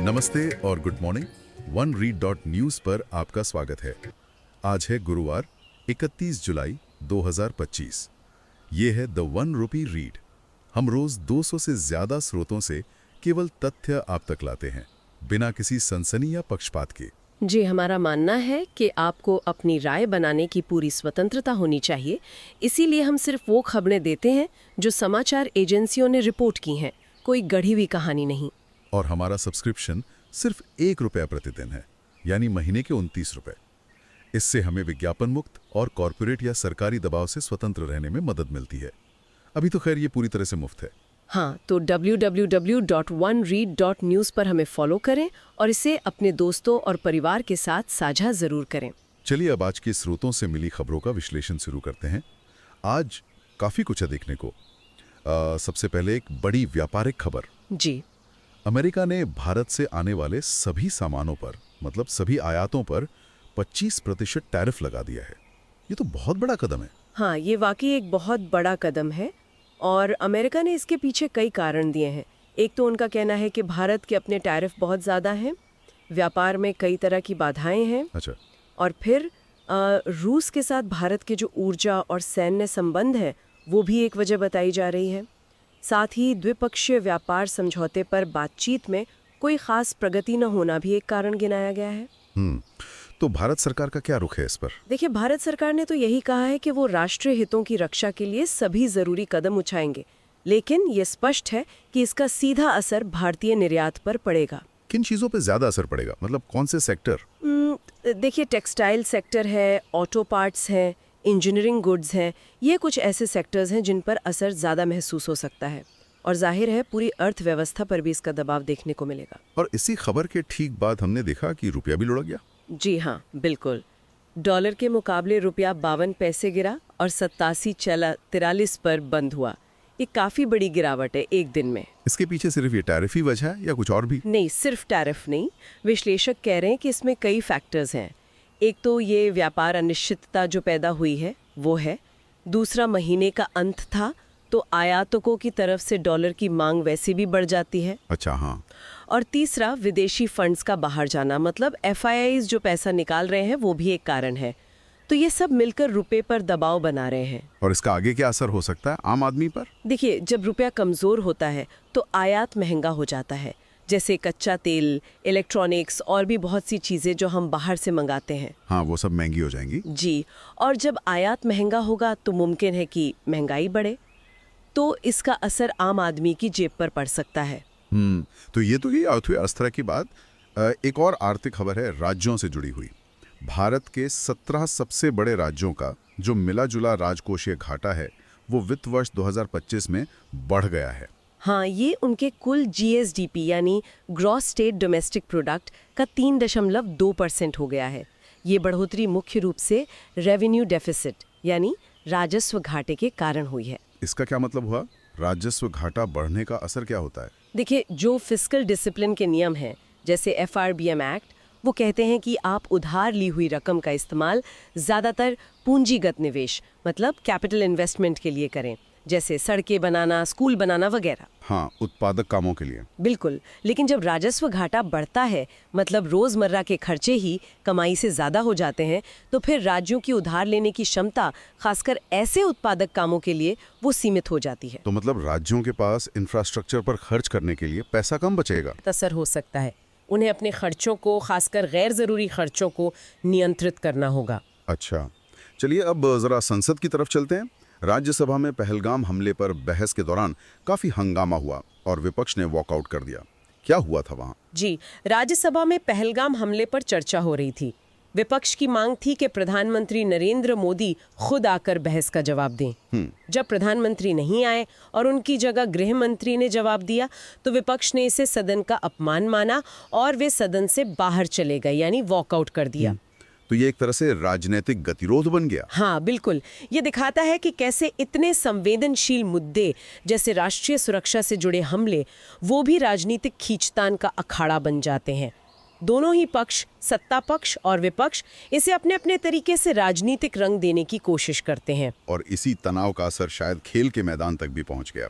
नमस्ते और good morning. OneRead.News पर आपका स्वागत है। आज है गुरुवार 31 जुलाई 2025। ये है द वन रूपी रीड। हम रोज 200 से ज्यादा स्रोतों से केवल तथ्य आप तक लाते हैं, बिना किसी सनसनी या पक्षपात के। जी, हमारा मानना है कि आपको अपनी राय बनाने की पूरी स्वतंत्रता होनी चाहिए। इसीलिए हम सिर्फ वो खबरें देते हैं जो समाचार एजेंसियों ने रिपोर्ट की हैं, कोई गढ़ी हुई कहानी नहीं। और हमारा सब्सक्रिप्शन सिर्फ ₹1 प्रतिदिन है, यानी महीने के 29 रुपए। इससे हमें विज्ञापन मुक्त और कॉरपोरेट या सरकारी दबाव से स्वतंत्र रहने में मदद मिलती है। अभी तो खैर ये पूरी तरह से मुफ्त है। हाँ, तो www.oneread.news पर हमें फॉलो करें और इसे अपने दोस्तों और परिवार के साथ साझा जरूर करें। चलिए अब आज के स्रोतों से मिली खबरों का विश्लेषण शुरू करते हैं। आज काफी कुछ है देखने को। सबसे पहले एक बड़ी व्यापारिक खबर। जी, अमेरिका ने भारत से आने वाले सभी सामानों पर, मतलब सभी आयातों पर 25% टैरिफ लगा दिया है। ये तो बहुत बड़ा कदम है। हाँ, ये वाकई एक बहुत बड़ा कदम है और अमेरिका ने इसके पीछे कई कारण दिए हैं। एक तो उनका कहना है कि भारत के अपने टैरिफ बहुत ज़्यादा हैं, व्यापार में कई तरह की बाधाएं हैं। अच्छा। और फिर रूस के साथ भारत के जो ऊर्जा और सैन्य संबंध है वो भी एक वजह बताई जा रही है। साथ ही द्विपक्षीय व्यापार समझौते पर बातचीत में कोई खास प्रगति न होना भी एक कारण गिनाया गया है। तो भारत सरकार का क्या रुख है इस पर? देखिए, भारत सरकार ने तो यही कहा है कि वो राष्ट्रीय हितों की रक्षा के लिए सभी जरूरी कदम उठाएंगे, लेकिन ये स्पष्ट है कि इसका सीधा असर भारतीय निर्यात पर पड़ेगा। किन चीजों पे ज्यादा असर पड़ेगा, मतलब कौन से सेक्टर? देखिए, टेक्सटाइल सेक्टर है, ऑटो पार्ट्स हैं, इंजीनियरिंग गुड्स हैं। ये कुछ ऐसे सेक्टर्स हैं जिन पर असर ज़्यादा महसूस हो सकता है और जाहिर है पूरी अर्थव्यवस्था पर भी इसका दबाव देखने को मिलेगा। और इसी खबर के ठीक बाद हमने देखा कि रुपया भी लुढ़क गया। जी हाँ, बिल्कुल। डॉलर के मुकाबले रुपया 52 पैसे गिरा और 87 चला 43 पर बंद हुआ। ये काफ़ी बड़ी गिरावट है एक दिन में। इसके पीछे सिर्फ ये टैरिफ ही वजह है या कुछ और भी? नहीं, सिर्फ टैरिफ नहीं। विश्लेषक कह रहे हैं कि इसमें कई फैक्टर्स हैं। एक तो ये व्यापार अनिश्चितता जो पैदा हुई है वो है। दूसरा, महीने का अंत था तो आयातकों की तरफ से डॉलर की मांग वैसे भी बढ़ जाती है। अच्छा, हाँ। और तीसरा, विदेशी फंड्स का बाहर जाना, मतलब FIIs जो पैसा निकाल रहे हैं वो भी एक कारण है। तो ये सब मिलकर रुपए पर दबाव बना रहे हैं। और इसका आगे क्या असर हो सकता है आम आदमी पर? देखिए, जब रुपया कमजोर होता है तो आयात महंगा हो जाता है, जैसे कच्चा तेल, इलेक्ट्रॉनिक्स और भी बहुत सी चीजें जो हम बाहर से मंगाते हैं। हाँ, वो सब महंगी हो जाएंगी। जी, और जब आयात महंगा होगा तो मुमकिन है कि महंगाई बढ़े, तो इसका असर आम आदमी की जेब पर पड़ सकता है। तो ये तो ये अर्थव्यवस्था की बात। एक और आर्थिक खबर है राज्यों से जुड़ी हुई। भारत के 17 सबसे बड़े राज्यों का जो मिला जुला राजकोषीय घाटा है वो वित्त वर्ष 2025 में बढ़ गया है। हाँ, ये उनके कुल GSDP यानी ग्रॉस स्टेट डोमेस्टिक प्रोडक्ट का 3.2% हो गया है। ये बढ़ोतरी मुख्य रूप से रेवेन्यू डेफिसिट यानी राजस्व घाटे के कारण हुई है। इसका क्या मतलब हुआ? राजस्व घाटा बढ़ने का असर क्या होता है? देखिए, जो फिस्कल डिसिप्लिन के नियम हैं, जैसे FRBM एक्ट, वो कहते हैं कि आप उधार ली हुई रकम का इस्तेमाल ज़्यादातर पूंजीगत निवेश, मतलब कैपिटल इन्वेस्टमेंट के लिए करें, जैसे सड़कें बनाना, स्कूल बनाना वगैरह। हाँ, उत्पादक कामों के लिए। बिल्कुल। लेकिन जब राजस्व घाटा बढ़ता है, मतलब रोजमर्रा के खर्चे ही कमाई से ज्यादा हो जाते हैं, तो फिर राज्यों की उधार लेने की क्षमता, खासकर ऐसे उत्पादक कामों के लिए, वो सीमित हो जाती है। तो मतलब राज्यों के पास इंफ्रास्ट्रक्चर पर खर्च करने के लिए पैसा कम बचेगा। असर हो सकता है। उन्हें अपने खर्चों को, खासकर गैर जरूरी खर्चों को नियंत्रित करना होगा। अच्छा, चलिए अब जरा संसद की तरफ चलते हैं। राज्यसभा में पहलगाम हमले पर बहस के दौरान काफी हंगामा हुआ और विपक्ष ने वॉकआउट कर दिया। क्या हुआ था वहां? जी, राज्यसभा में पहलगाम हमले पर चर्चा हो रही थी। विपक्ष की मांग थी कि प्रधानमंत्री नरेंद्र मोदी खुद आकर बहस का जवाब दें। जब प्रधानमंत्री नहीं आए और उनकी जगह गृह मंत्री ने जवाब दिया, तो विपक्ष ने इसे सदन का अपमान माना और वे सदन से बाहर चले गए, यानी वॉकआउट कर दिया। तो ये एक तरह से राजनीतिक गतिरोध बन गया। हाँ, बिल्कुल। ये दिखाता है कि कैसे इतने संवेदनशील मुद्दे जैसे राष्ट्रीय सुरक्षा से जुड़े हमले, वो भी राजनीतिक खींचतान का अखाड़ा बन जाते हैं। दोनों ही पक्ष, सत्ता पक्ष और विपक्ष, इसे अपने अपने तरीके से राजनीतिक रंग देने की कोशिश करते हैं। और इसी तनाव का असर शायद खेल के मैदान तक भी पहुंच गया।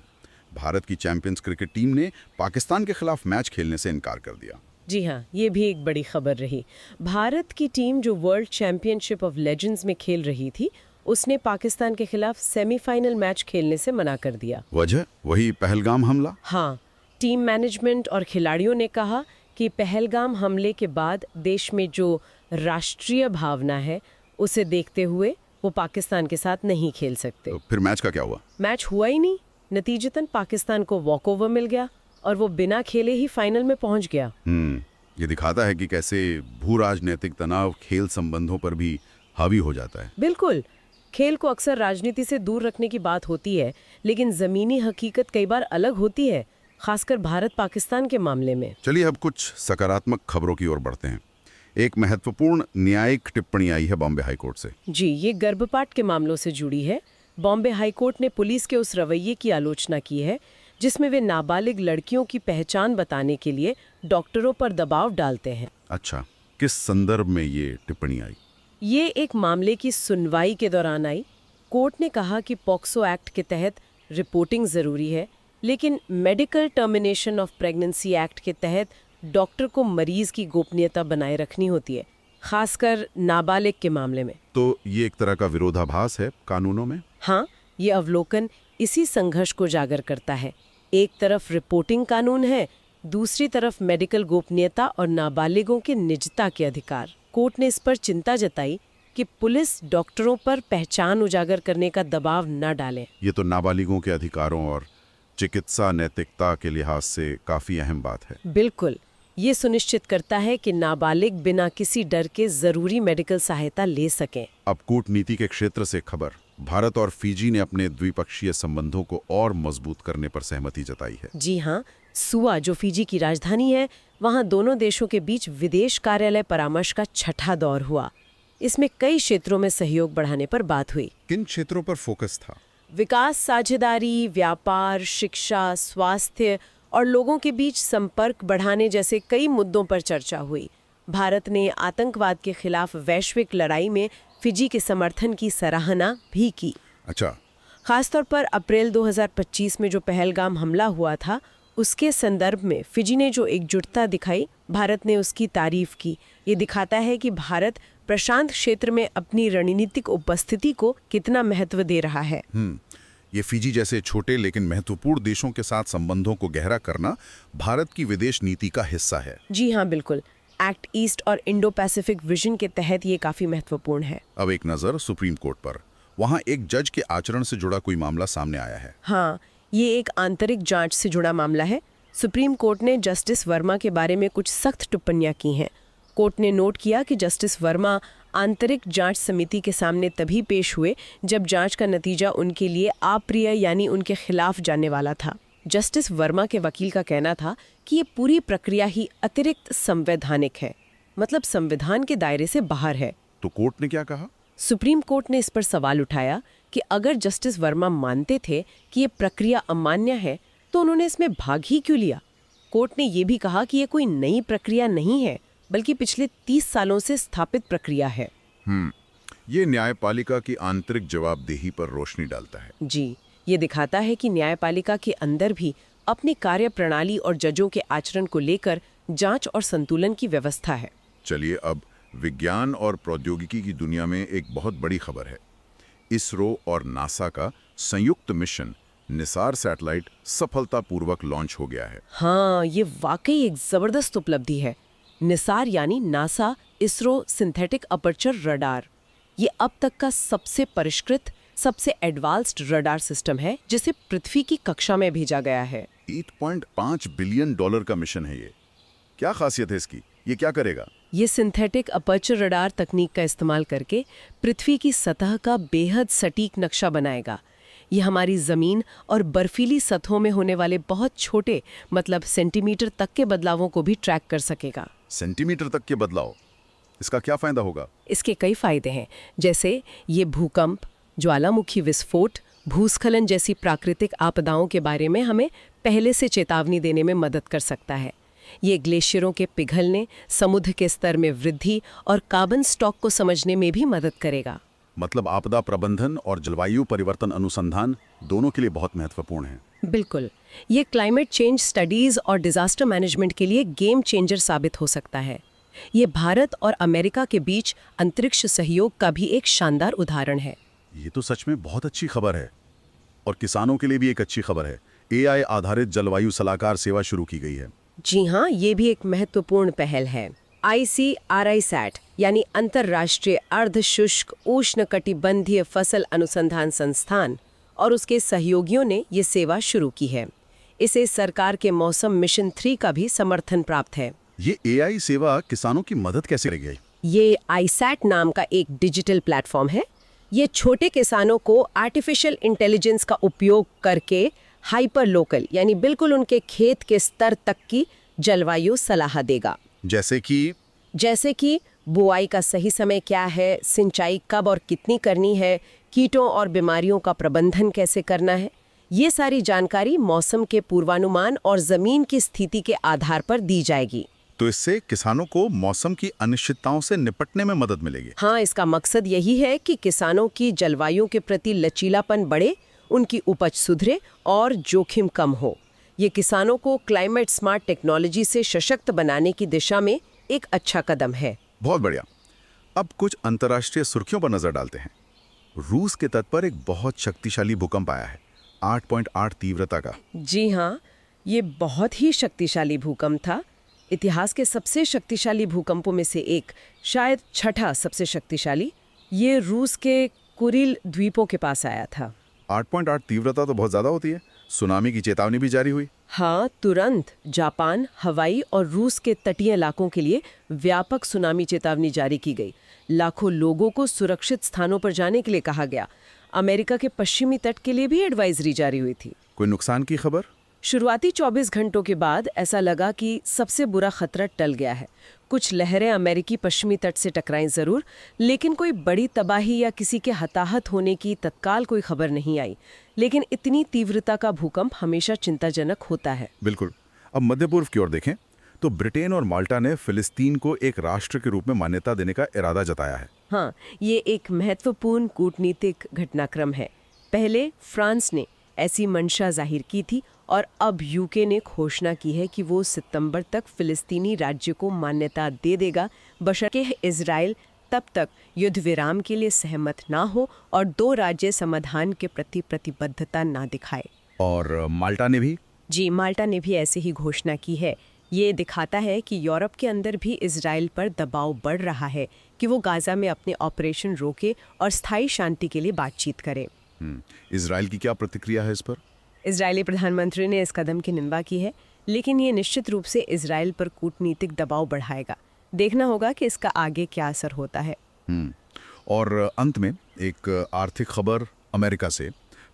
भारत की चैंपियंस क्रिकेट टीम ने पाकिस्तान के खिलाफ मैच खेलने से इनकार कर दिया। जी हाँ, ये भी एक बड़ी खबर रही। भारत की टीम जो वर्ल्ड चैंपियनशिप ऑफ लेजेंड्स में खेल रही थी, उसने पाकिस्तान के खिलाफ सेमीफाइनल मैच खेलने से मना कर दिया। वजह वही पहलगाम हमला। हाँ, टीम मैनेजमेंट और खिलाड़ियों ने कहा कि पहलगाम हमले के बाद देश में जो राष्ट्रीय भावना है, उसे देखते हुए वो पाकिस्तान के साथ नहीं खेल सकते। तो फिर मैच का क्या हुआ? मैच हुआ ही नहीं। नतीजतन पाकिस्तान को वॉकओवर मिल गया और वो बिना खेले ही फाइनल में पहुंच गया। ये दिखाता है कि कैसे भू राजनीतिक तनाव खेल संबंधों पर भी हावी हो जाता है। बिल्कुल, खेल को अक्सर राजनीति से दूर रखने की बात होती है, लेकिन जमीनी हकीकत कई बार अलग होती है, खासकर भारत पाकिस्तान के मामले में। चलिए अब कुछ सकारात्मक खबरों की ओर बढ़ते हैं। एक महत्वपूर्ण न्यायिक टिप्पणी आई है बॉम्बे हाईकोर्ट से। जी, ये गर्भपात के मामलों से जुड़ी है। बॉम्बे हाईकोर्ट ने पुलिस के उस रवैये की आलोचना की है जिसमें वे नाबालिग लड़कियों की पहचान बताने के लिए डॉक्टरों पर दबाव डालते हैं। अच्छा, किस संदर्भ में ये टिप्पणी आई? ये एक मामले की सुनवाई के दौरान आई। कोर्ट ने कहा कि पॉक्सो एक्ट के तहत रिपोर्टिंग जरूरी है, लेकिन medical termination of pregnancy act के तहत डॉक्टर को मरीज की गोपनीयता बनाए रखनी होती है, खासकर नाबालिग के मामले में। तो ये एक तरह का विरोधाभास है कानूनों में? हाँ, ये अवलोकन इसी संघर्ष को जागर करता है। एक तरफ रिपोर्टिंग कानून है, दूसरी तरफ मेडिकल गोपनीयता और नाबालिगों के निजता के अधिकार। कोर्ट ने इस पर चिंता जताई कि पुलिस डॉक्टरों पर पहचान उजागर करने का दबाव न डाले। ये तो नाबालिगों के अधिकारों और चिकित्सा नैतिकता के लिहाज से काफी अहम बात है। बिल्कुल, ये सुनिश्चित करता है कि नाबालिग बिना किसी डर के जरूरी मेडिकल सहायता ले सकें। अब कूटनीति के क्षेत्र से खबर। भारत और फिजी ने अपने द्विपक्षीय संबंधों को और मजबूत करने पर सहमति जताई है। जी हाँ, सुआ जो फिजी की राजधानी है, वहाँ दोनों देशों के बीच विदेश कार्यालय परामर्श का छठा दौर हुआ। इसमें कई क्षेत्रों में सहयोग बढ़ाने पर बात हुई। किन क्षेत्रों पर फोकस था? विकास, साझेदारी, व्यापार, शिक्षा, स्वास्थ्य और लोगों के बीच संपर्क बढ़ाने जैसे कई मुद्दों पर चर्चा हुई। भारत ने आतंकवाद के खिलाफ वैश्विक लड़ाई में फिजी के समर्थन की सराहना भी की। अच्छा, खासतौर पर अप्रैल 2025 में जो पहलगाम हमला हुआ था, उसके संदर्भ में फिजी ने जो एकजुटता दिखाई, भारत ने उसकी तारीफ की। ये दिखाता है कि भारत प्रशांत क्षेत्र में अपनी रणनीतिक उपस्थिति को कितना महत्व दे रहा है। ये फिजी जैसे छोटे लेकिन महत्वपूर्ण देशों के साथ संबंधों को गहरा करना भारत की विदेश नीति का हिस्सा है। जी हाँ, बिल्कुल। एक्ट ईस्ट और इंडो पैसिफिक विजन के तहत ये काफी महत्वपूर्ण है। अब एक नजर सुप्रीम कोर्ट पर। वहाँ एक जज के आचरण से जुड़ा कोई मामला सामने आया है। हाँ, ये एक आंतरिक जांच से जुड़ा मामला है। सुप्रीम कोर्ट ने जस्टिस वर्मा के बारे में कुछ सख्त टिप्पणियां की हैं। कोर्ट ने नोट किया कि जस्टिस वर्मा आंतरिक जांच समिति के सामने तभी पेश हुए जब जांच का नतीजा उनके लिए अप्रिय यानी उनके खिलाफ जाने वाला था। जस्टिस वर्मा के वकील का कहना था कि ये पूरी प्रक्रिया ही अतिरिक्त संवैधानिक है, मतलब संविधान के दायरे से बाहर है। तो कोर्ट ने क्या कहा? सुप्रीम कोर्ट ने इस पर सवाल उठाया कि अगर जस्टिस वर्मा मानते थे कि ये प्रक्रिया अमान्य है, तो उन्होंने इसमें भाग ही क्यों लिया? कोर्ट ने ये भी कहा कि ये कोई नई प्रक्रिया नहीं है, बल्कि पिछले 30 सालों से स्थापित प्रक्रिया है। ये न्यायपालिका की आंतरिक जवाबदेही पर रोशनी डालता है। जी, ये दिखाता है कि न्यायपालिका के अंदर भी अपनी कार्य प्रणाली और जजों के आचरण को लेकर जांच और संतुलन की व्यवस्था है। चलिए अब विज्ञान और प्रौद्योगिकी की दुनिया में एक बहुत बड़ी खबर है। इसरो और नासा का संयुक्त मिशन निसार सैटेलाइट सफलतापूर्वक लॉन्च हो गया है। हाँ, ये वाकई एक जबरदस्त उपलब्धि है। निसार यानी NASA ISRO synthetic aperture radar, ये अब तक का सबसे परिष्कृत, सबसे एडवांस्ड रडार सिस्टम है जिसे पृथ्वी की कक्षा में भेजा गया है। $8.5 बिलियन का मिशन है ये। क्या खासियत है इसकी? ये क्या करेगा? ये सिंथेटिक अपर्चर रडार तकनीक का इस्तेमाल करके पृथ्वी की सतह का बेहद सटीक नक्शा बनाएगा। ये हमारी जमीन और बर्फीली सतहों में होने वाले बहुत छोटे, मतलब सेंटीमीटर तक के बदलावों को भी ट्रैक कर सकेगा। सेंटीमीटर तक के बदलाव? इसका क्या फायदा होगा? इसके कई फायदे हैं, जैसे ये भूकंप, ज्वालामुखी विस्फोट, भूस्खलन जैसी प्राकृतिक आपदाओं के बारे में हमें पहले से चेतावनी देने में मदद कर सकता है। ये ग्लेशियरों के पिघलने, समुद्र के स्तर में वृद्धि और कार्बन स्टॉक को समझने में भी मदद करेगा। मतलब आपदा प्रबंधन और जलवायु परिवर्तन अनुसंधान दोनों के लिए बहुत महत्वपूर्ण है। बिल्कुल, ये क्लाइमेट चेंज स्टडीज और डिजास्टर मैनेजमेंट के लिए गेम चेंजर साबित हो सकता है। ये भारत और अमेरिका के बीच अंतरिक्ष सहयोग का भी एक शानदार उदाहरण है। ये तो सच में बहुत अच्छी खबर है और किसानों के लिए भी एक अच्छी खबर है। AI आधारित जलवायु सलाहकार सेवा शुरू की गई है। जी हाँ, ये भी एक महत्वपूर्ण पहल है। ICRISAT यानी अंतर्राष्ट्रीय अर्धशुष्क उष्णकटिबंधीय फसल अनुसंधान संस्थान और उसके सहयोगियों ने ये सेवा शुरू की है। इसे सरकार के मौसम मिशन 3 का भी समर्थन प्राप्त है। ये AI सेवा किसानों की मदद कैसे करेगी? ये ISAT नाम का एक डिजिटल प्लेटफॉर्म है। ये छोटे किसानों को आर्टिफिशियल इंटेलिजेंस का उपयोग करके हाइपर लोकल यानी बिल्कुल उनके खेत के स्तर तक की जलवायु सलाह देगा। जैसे कि बुआई का सही समय क्या है, सिंचाई कब और कितनी करनी है, कीटों और बीमारियों का प्रबंधन कैसे करना है। ये सारी जानकारी मौसम के पूर्वानुमान और जमीन की स्थिति के आधार पर दी जाएगी। तो इससे किसानों को मौसम की अनिश्चितताओं से निपटने में मदद मिलेगी। हाँ, इसका मकसद यही है कि किसानों की जलवायु के प्रति लचीलापन बढ़े, उनकी उपज सुधरे और जोखिम कम हो। ये किसानों को क्लाइमेट स्मार्ट टेक्नोलॉजी से सशक्त बनाने की दिशा में एक अच्छा कदम है। बहुत बढ़िया। अब कुछ अंतर्राष्ट्रीय सुर्खियों पर नजर डालते हैं। रूस के तट पर एक बहुत शक्तिशाली भूकंप आया है, 8.8 तीव्रता का। जी हाँ, ये बहुत ही शक्तिशाली भूकंप था। इतिहास के सबसे शक्तिशाली भूकंपों में से एक, शायद छठा सबसे शक्तिशाली। ये रूस के कुरिल द्वीपों के पास आया था। 8.8 तीव्रता तो बहुत ज्यादा होती है। सुनामी की चेतावनी भी जारी हुई। हाँ, तुरंत जापान, हवाई और रूस के तटीय इलाकों के लिए व्यापक सुनामी चेतावनी जारी की गई। लाखों लोगों को सुरक्षित स्थानों पर जाने के लिए कहा गया। अमेरिका के पश्चिमी तट के लिए भी एडवाइजरी जारी हुई थी। कोई नुकसान की खबर? शुरुआती 24 घंटों के बाद ऐसा लगा कि सबसे बुरा खतरा टल गया है। कुछ लहरें अमेरिकी पश्चिमी तट से टकराईं जरूर, लेकिन कोई बड़ी तबाही या किसी के हताहत होने की तत्काल कोई खबर नहीं आई। लेकिन इतनी तीव्रता का भूकंप हमेशा चिंताजनक होता है। बिल्कुल। अब मध्य पूर्व की ओर देखें तो ब्रिटेन और माल्टा ने फिलिस्तीन को एक राष्ट्र के रूप में मान्यता देने का इरादा जताया है। हाँ, ये एक महत्वपूर्ण कूटनीतिक घटनाक्रम है। पहले फ्रांस ने ऐसी मंशा जाहिर की थी और अब यूके ने घोषणा की है कि वो सितंबर तक फिलिस्तीनी राज्य को मान्यता दे देगा, बशर्ते इजराइल तब तक युद्ध विराम के लिए सहमत ना हो और 2 राज्य समाधान के प्रति प्रतिबद्धता ना दिखाए। और माल्टा ने भी? जी, माल्टा ने भी ऐसे ही घोषणा की है। ये दिखाता है कि यूरोप के अंदर भी इजराइल पर दबाव बढ़ रहा है कि वो गाजा में अपने ऑपरेशन रोके और स्थायी शांति के लिए बातचीत करे। इजराइल की क्या प्रतिक्रिया है इस पर? इजरायली प्रधानमंत्री ने इस कदम की निंदा की है, लेकिन ये निश्चित रूप से इजराइल पर कूटनीतिक दबाव बढ़ाएगा। देखना होगा कि इसका आगे क्या असर होता है। और अंत में एक आर्थिक खबर अमेरिका से।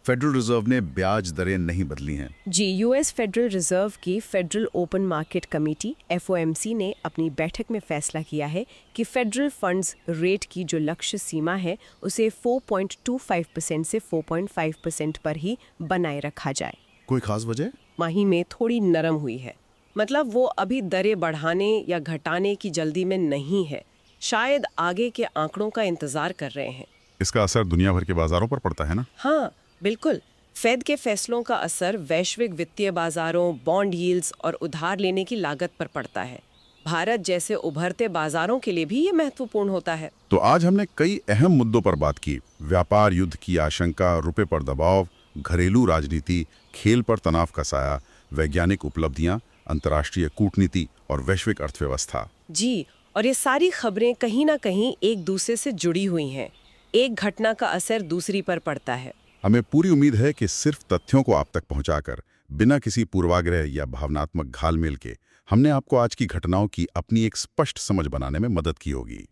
फेडरल रिजर्व ने ब्याज दरें नहीं बदली हैं। जी, यूएस फेडरल रिजर्व की federal open market committee FOMC ने अपनी बैठक में फैसला किया है कि फेडरल फंड्स रेट की जो लक्ष्य सीमा है उसे 4.25% से 4.5% पर ही बनाए रखा जाए। कोई खास वजह? माही में थोड़ी नरम हुई है। मतलब वो अभी दरें बढ़ाने या घटाने की जल्दी में नहीं है। शायद आगे के आंकड़ों का इंतजार कर रहे हैं। इसका असर दुनिया भर के बाजारों पर पड़ता है ना? हाँ, बिल्कुल। फेड के फैसलों का असर वैश्विक वित्तीय बाजारों, बॉन्ड यील्ड्स और उधार लेने की लागत पर पड़ता है। भारत जैसे उभरते बाजारों के लिए भी ये महत्वपूर्ण होता है। तो आज हमने कई अहम मुद्दों पर बात की। व्यापार युद्ध की आशंका, रुपए पर दबाव, घरेलू राजनीति, खेल पर तनाव का साया, वैज्ञानिक उपलब्धियां, अंतर्राष्ट्रीय कूटनीति और वैश्विक अर्थव्यवस्था। जी, और ये सारी खबरें कहीं ना कहीं एक दूसरे से जुड़ी हुई हैं। एक घटना का असर दूसरी पर पड़ता है। हमें पूरी उम्मीद है कि सिर्फ तथ्यों को आप तक पहुंचाकर, बिना किसी पूर्वाग्रह या भावनात्मक घालमेल के, हमने आपको आज की घटनाओं की अपनी एक स्पष्ट समझ बनाने में मदद की होगी।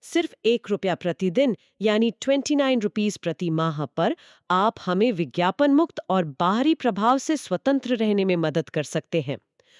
सिर्फ ₹1 प्रतिदिन यानी 29 रुपीस प्रति माह पर आप हमें विज्ञापन मुक्त और बाहरी प्रभाव से स्वतंत्र रहने में मदद कर सकते हैं।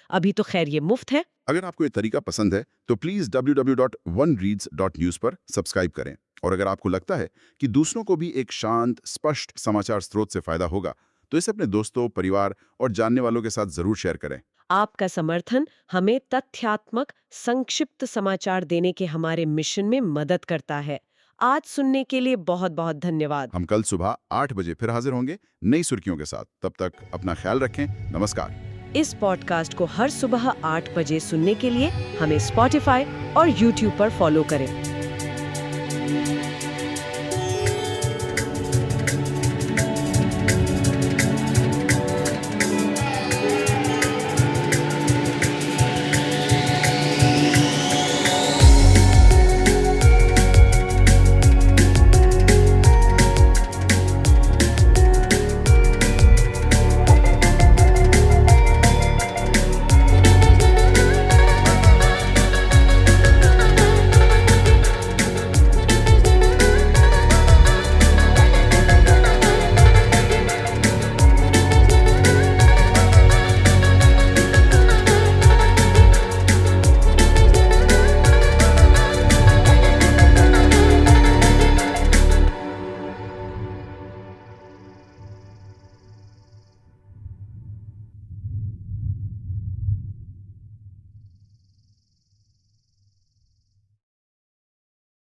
अभी तो खैर ये मुफ्त है। अगर आपको ये तरीका पसंद है तो प्लीज www.onereads.news पर सब्सक्राइब करें। और अगर आपको लगता है कि दूसरों को भी एक शांत, स्पष्ट समाचार स्रोत से फायदा होगा तो इसे अपने दोस्तों, परिवार और जानने वालों के साथ जरूर शेयर करें। आपका समर्थन हमें तथ्यात्मक संक्षिप्त समाचार देने के हमारे मिशन में मदद करता है। आज सुनने के लिए बहुत बहुत धन्यवाद। हम कल सुबह 8 बजे फिर हाजिर होंगे नई सुर्खियों के साथ। तब तक अपना ख्याल रखें। नमस्कार। इस पॉडकास्ट को हर सुबह 8 बजे सुनने के लिए हमें स्पॉटिफाई और YouTube पर फॉलो करें।